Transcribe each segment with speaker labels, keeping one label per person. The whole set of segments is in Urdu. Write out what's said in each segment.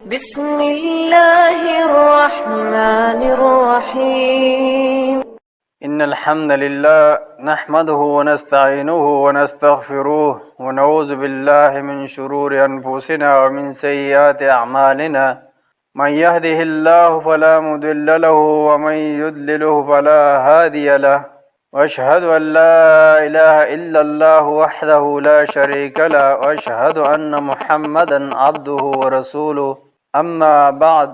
Speaker 1: بسم الله الرحمن الرحيم.
Speaker 2: إن الحمد لله نحمده ونستعينه ونستغفره ونعوذ بالله من شرور أنفسنا ومن سيئات أعمالنا من يهده الله فلا مضل له ومن يضلله فلا هادي له وأشهد أن لا إله إلا الله وحده لا شريك له وأشهد أن محمدا عبده ورسوله اما بعد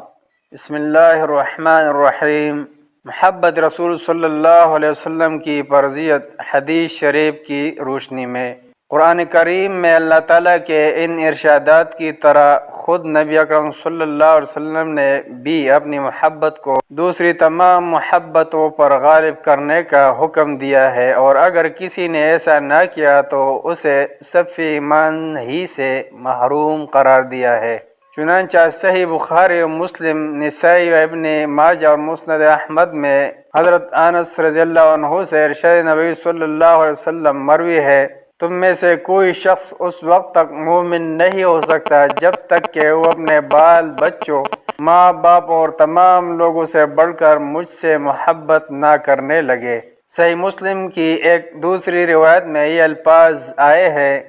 Speaker 2: بسم اللہ الرحمن الرحیم۔ محبت رسول صلی اللہ علیہ وسلم کی فرضیت حدیث شریف کی روشنی میں قرآن کریم میں اللہ تعالیٰ کے ان ارشادات کی طرح خود نبی اکرم صلی اللہ علیہ وسلم نے بھی اپنی محبت کو دوسری تمام محبتوں پر غالب کرنے کا حکم دیا ہے، اور اگر کسی نے ایسا نہ کیا تو اسے صف ایمان ہی سے محروم قرار دیا ہے۔ چنانچہ صحیح بخاری و مسلم، نسائی و ابن ماجہ اور مسند احمد میں حضرت انس رضی اللہ عنہ سے ارشاد نبی صلی اللہ علیہ وسلم مروی ہے، تم میں سے کوئی شخص اس وقت تک مومن نہیں ہو سکتا جب تک کہ وہ اپنے بال بچوں، ماں باپ اور تمام لوگوں سے بڑھ کر مجھ سے محبت نہ کرنے لگے۔ صحیح مسلم کی ایک دوسری روایت میں یہ الفاظ آئے ہیں،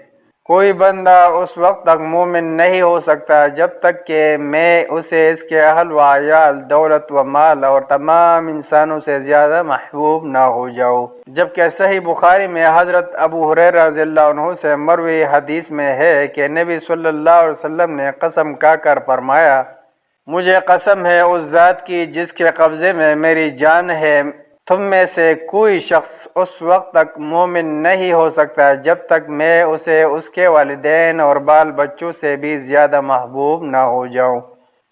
Speaker 2: کوئی بندہ اس وقت تک مومن نہیں ہو سکتا جب تک کہ میں اسے اس کے اہل و عیال، دولت و مال اور تمام انسانوں سے زیادہ محبوب نہ ہو جاؤ۔ جبکہ صحیح بخاری میں حضرت ابو ہریرہ رضی اللہ عنہ سے مروی حدیث میں ہے کہ نبی صلی اللہ علیہ وسلم نے قسم کھا کر فرمایا، مجھے قسم ہے اس ذات کی جس کے قبضے میں میری جان ہے، تم میں سے کوئی شخص اس وقت تک مومن نہیں ہو سکتا جب تک میں اسے اس کے والدین اور بال بچوں سے بھی زیادہ محبوب نہ ہو جاؤں۔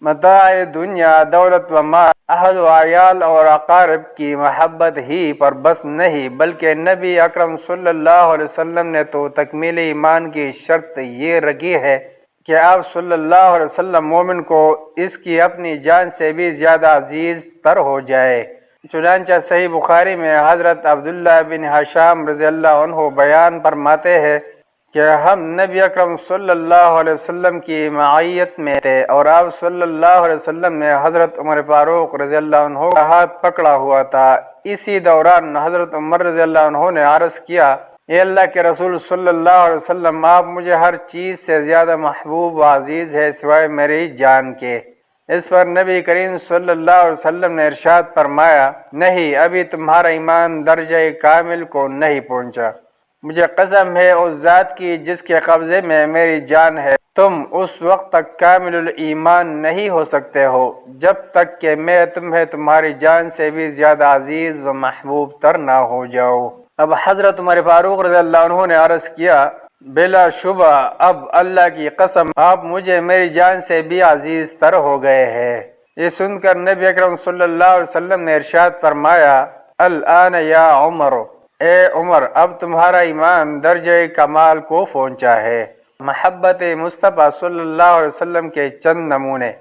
Speaker 2: متاع دنیا، دولت و مال، اہل و عیال اور اقارب کی محبت ہی پر بس نہیں، بلکہ نبی اکرم صلی اللہ علیہ وسلم نے تو تکمیل ایمان کی شرط یہ رکھی ہے کہ آپ صلی اللہ علیہ وسلم مومن کو اس کی اپنی جان سے بھی زیادہ عزیز تر ہو جائے۔ چنانچہ صحیح بخاری میں حضرت عبداللہ بن حشام رضی اللہ عنہ بیان فرماتے ہیں کہ ہم نبی اکرم صلی اللہ علیہ وسلم کی معیت میں تھے، اور آپ صلی اللہ علیہ وسلم نے حضرت عمر فاروق رضی اللہ عنہ کا ہاتھ پکڑا ہوا تھا۔ اسی دوران حضرت عمر رضی اللہ عنہ نے عرض کیا، اے اللہ کے رسول صلی اللہ علیہ وسلم، آپ مجھے ہر چیز سے زیادہ محبوب و عزیز ہے سوائے میری جان کے۔ اس پر نبی کریم صلی اللہ علیہ وسلم نے ارشاد فرمایا، نہیں، ابھی تمہارا ایمان درجہ کامل کو نہیں پہنچا۔ مجھے قسم ہے اس ذات کی جس کے قبضے میں میری جان ہے، تم اس وقت تک کامل الایمان نہیں ہو سکتے ہو جب تک کہ میں تمہیں تمہاری جان سے بھی زیادہ عزیز و محبوب تر نہ ہو جاؤ۔ اب حضرت عمر فاروق رضی اللہ عنہ نے عرض کیا، بلا شبہ اب اللہ کی قسم آپ مجھے میری جان سے بھی عزیز تر ہو گئے ہیں۔ یہ سن کر نبی اکرم صلی اللہ علیہ وسلم نے ارشاد فرمایا، الآن یا عمر، اے عمر، اب تمہارا ایمان درجہ کمال کو پہنچا ہے۔ محبت مصطفیٰ صلی اللہ علیہ وسلم کے چند نمونے۔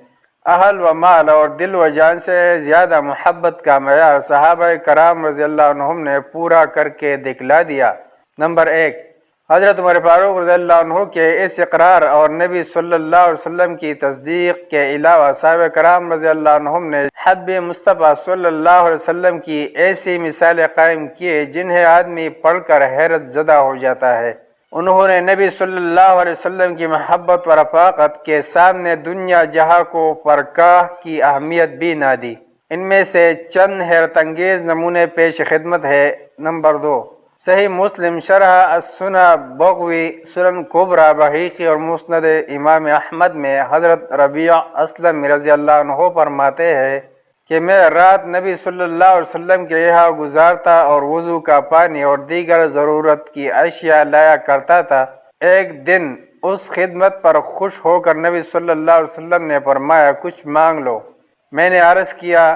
Speaker 2: اہل و مال اور دل و جان سے زیادہ محبت کا معیار صحابہ کرام رضی اللہ عنہم نے پورا کر کے دکھلا دیا۔ نمبر 1، حضرت عمر فاروق رضی اللہ عنہ کے اس اقرار اور نبی صلی اللہ علیہ وسلم کی تصدیق کے علاوہ صحابہ کرام رضی اللہ عنہم نے حب مصطفیٰ صلی اللہ علیہ وسلم کی ایسی مثالیں قائم کیے جنہیں آدمی پڑھ کر حیرت زدہ ہو جاتا ہے۔ انہوں نے نبی صلی اللہ علیہ وسلم کی محبت و رفاقت کے سامنے دنیا جہاں کو فرقہ کی اہمیت بھی نہ دی۔ ان میں سے چند حیرت انگیز نمونے پیش خدمت ہے۔ نمبر 2، صحیح مسلم، شرح السنہ بغوی، سنن کبریٰ بحیقی اور مسند امام احمد میں حضرت ربیع اسلم رضی اللہ عنہ فرماتے ہیں کہ میں رات نبی صلی اللہ علیہ وسلم کے یہاں گزارتا اور وضو کا پانی اور دیگر ضرورت کی اشیاء لایا کرتا تھا۔ ایک دن اس خدمت پر خوش ہو کر نبی صلی اللہ علیہ وسلم نے فرمایا، کچھ مانگ لو۔ میں نے عرض کیا،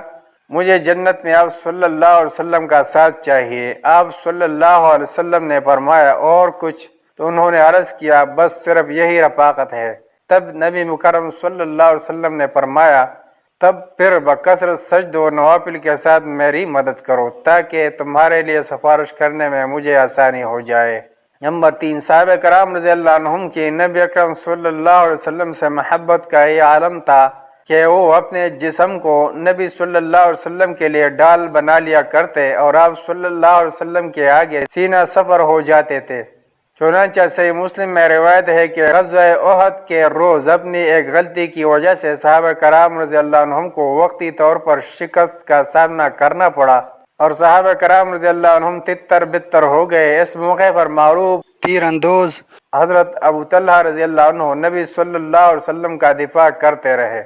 Speaker 2: مجھے جنت میں آپ صلی اللہ علیہ وسلم کا ساتھ چاہیے۔ آپ صلی اللہ علیہ وسلم نے فرمایا، اور کچھ؟ تو انہوں نے عرض کیا، بس صرف یہی رفاقت ہے۔ تب نبی مکرم صلی اللہ علیہ وسلم نے فرمایا، تب پھر بکثرت سجد و نوافل کے ساتھ میری مدد کرو تاکہ تمہارے لیے سفارش کرنے میں مجھے آسانی ہو جائے۔ نمبر 3، صحابہ کرام رضی اللہ عنہم کی نبی اکرم صلی اللہ علیہ وسلم سے محبت کا یہ عالم تھا کہ وہ اپنے جسم کو نبی صلی اللہ علیہ وسلم کے لیے ڈال بنا لیا کرتے اور آپ صلی اللہ علیہ وسلم کے آگے سینہ سفر ہو جاتے تھے۔ چنانچہ صحیح مسلم میں روایت ہے کہ غزوہ احد کے روز اپنی ایک غلطی کی وجہ سے صحابہ کرام رضی اللہ عنہم کو وقتی طور پر شکست کا سامنا کرنا پڑا اور صحابہ کرام رضی اللہ عنہم تتر بتر ہو گئے۔ اس موقع پر معروف تیر اندوز حضرت ابو طلحہ رضی اللہ عنہ نبی صلی اللہ علیہ وسلم کا دفاع کرتے رہے۔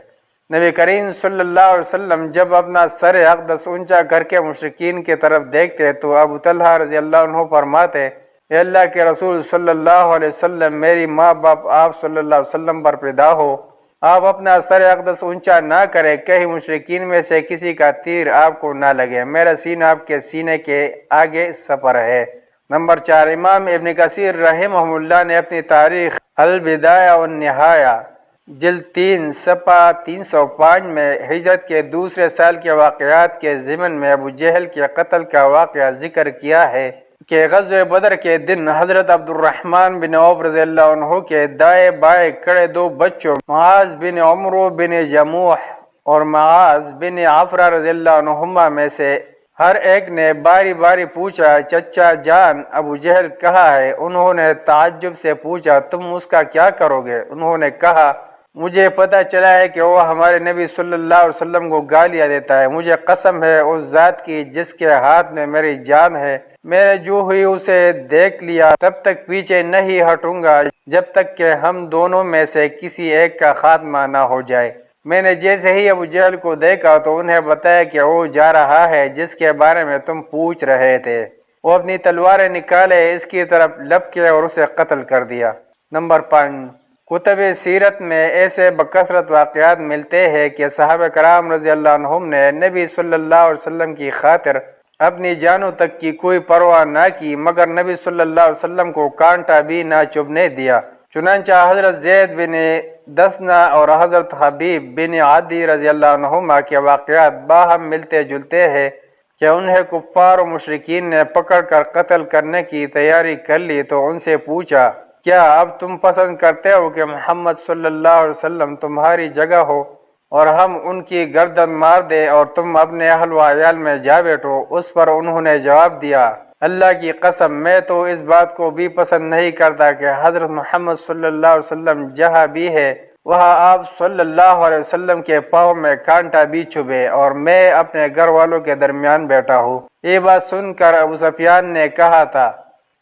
Speaker 2: نبی کریم صلی اللہ علیہ وسلم جب اپنا سر اقدس اونچا کر کے مشرکین کی طرف دیکھتے تو ابو طلحہ رضی اللہ عنہ فرماتے، اے اللہ کے رسول صلی اللہ علیہ وسلم، میری ماں باپ آپ صلی اللہ علیہ وسلم پر فدا ہو، آپ اپنا سر اقدس اونچا نہ کریں، کہیں مشرکین میں سے کسی کا تیر آپ کو نہ لگے، میرا سینہ آپ کے سینے کے آگے سپر ہے۔ نمبر 4، امام ابن کثیر رحمہ اللہ نے اپنی تاریخ البدایہ والنہایہ جلد 3 صفحہ 305 میں ہجرت کے دوسرے سال کے واقعات کے ضمن میں ابو جہل کے قتل کا واقعہ ذکر کیا ہے کہ غزوہ بدر کے دن حضرت عبد الرحمن بن عوف رضی اللہ عنہ کے دائیں بائیں کھڑے 2 بچوں معاذ بن عمرو بن جموح اور معاذ بن عفرہ رضی اللہ عنہما میں سے ہر ایک نے باری باری پوچھا، چچا جان ابو جہل کہاں ہے؟ انہوں نے تعجب سے پوچھا، تم اس کا کیا کرو گے؟ انہوں نے کہا، مجھے پتہ چلا ہے کہ وہ ہمارے نبی صلی اللہ علیہ وسلم کو گالیاں دیتا ہے، مجھے قسم ہے اس ذات کی جس کے ہاتھ میں میری جان ہے، میں نے جو ہی اسے دیکھ لیا تب تک پیچھے نہیں ہٹوں گا جب تک کہ ہم دونوں میں سے کسی ایک کا خاتمہ نہ ہو جائے۔ میں نے جیسے ہی ابو جہل کو دیکھا تو انہیں بتایا کہ وہ جا رہا ہے جس کے بارے میں تم پوچھ رہے تھے۔ وہ اپنی تلواریں نکالے، اس کی طرف لپکے اور اسے قتل کر دیا۔ نمبر 5، کتب سیرت میں ایسے بکثرت واقعات ملتے ہیں کہ صحابہ کرام رضی اللہ عنہم نے نبی صلی اللہ علیہ وسلم کی خاطر اپنی جانوں تک کی کوئی پرواہ نہ کی، مگر نبی صلی اللہ علیہ وسلم کو کانٹا بھی نہ چبھنے دیا۔ چنانچہ حضرت زید بن دثنہ اور حضرت حبیب بن عدی رضی اللہ عنہما کے واقعات باہم ملتے جلتے ہیں کہ انہیں کفار و مشرکین نے پکڑ کر قتل کرنے کی تیاری کر لی تو ان سے پوچھا، کیا اب تم پسند کرتے ہو کہ محمد صلی اللہ علیہ وسلم تمہاری جگہ ہو اور ہم ان کی گردن مار دیں اور تم اپنے اہل و عیال میں جا بیٹھو؟ اس پر انہوں نے جواب دیا، اللہ کی قسم میں تو اس بات کو بھی پسند نہیں کرتا کہ حضرت محمد صلی اللہ علیہ وسلم جہاں بھی ہے وہاں آپ صلی اللہ علیہ وسلم کے پاؤں میں کانٹا بھی چبھے اور میں اپنے گھر والوں کے درمیان بیٹھا ہوں۔ یہ بات سن کر ابو سفیان نے کہا تھا،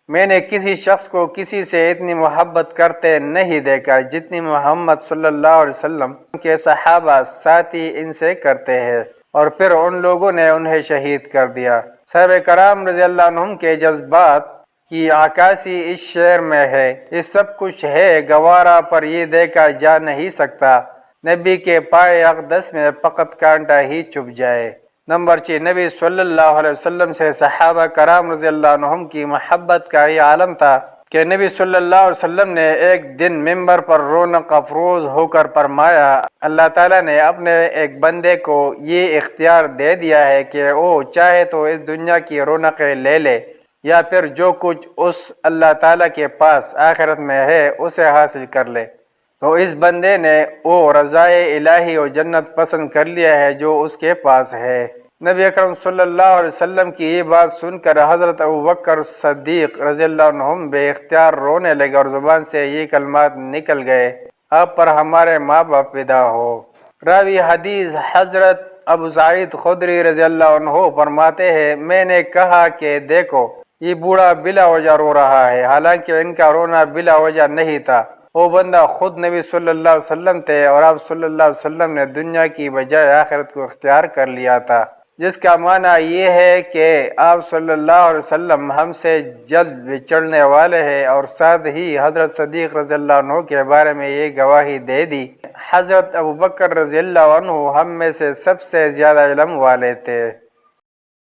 Speaker 2: میں نے کسی شخص کو کسی سے اتنی محبت کرتے نہیں دیکھا جتنی محمد صلی اللہ علیہ وسلم کے صحابہ ساتھی ان سے کرتے ہیں، اور پھر ان لوگوں نے انہیں شہید کر دیا۔ صحابہ کرام رضی اللہ عنہم کے جذبات کی عکاسی اس شعر میں ہے، یہ سب کچھ ہے گوارا پر یہ دیکھا جا نہیں سکتا، نبی کے پائے اقدس میں فقط کانٹا ہی چبھ جائے۔ نمبر 6، نبی صلی اللہ علیہ وسلم سے صحابہ کرام رضی اللہ عنہم کی محبت کا یہ عالم تھا کہ نبی صلی اللہ علیہ وسلم نے ایک دن ممبر پر رونق افروز ہو کر فرمایا، اللہ تعالیٰ نے اپنے ایک بندے کو یہ اختیار دے دیا ہے کہ وہ چاہے تو اس دنیا کی رونقیں لے لے یا پھر جو کچھ اس اللہ تعالیٰ کے پاس آخرت میں ہے اسے حاصل کر لے۔ تو اس بندے نے وہ رضائے الہی و جنت پسند کر لیا ہے جو اس کے پاس ہے۔ نبی اکرم صلی اللہ علیہ وسلم کی یہ بات سن کر حضرت ابوبکر صدیق رضی اللہ عنہم بے اختیار رونے لگے اور زبان سے یہ کلمات نکل گئے، آپ پر ہمارے ماں باپ فدا ہو۔ راوی حدیث حضرت ابو سعید خدری رضی اللہ عنہ فرماتے ہیں، میں نے کہا کہ دیکھو یہ بوڑھا بلا وجہ رو رہا ہے، حالانکہ ان کا رونا بلا وجہ نہیں تھا، وہ بندہ خود نبی صلی اللہ علیہ وسلم تھے اور آپ صلی اللہ علیہ وسلم نے دنیا کی بجائے آخرت کو اختیار کر لیا تھا، جس کا معنی یہ ہے کہ آپ صلی اللہ علیہ وسلم ہم سے جلد بچڑنے والے ہیں، اور ساتھ ہی حضرت صدیق رضی اللہ عنہ کے بارے میں یہ گواہی دے دی، حضرت ابوبکر رضی اللہ عنہ ہم میں سے سب سے زیادہ علم والے تھے۔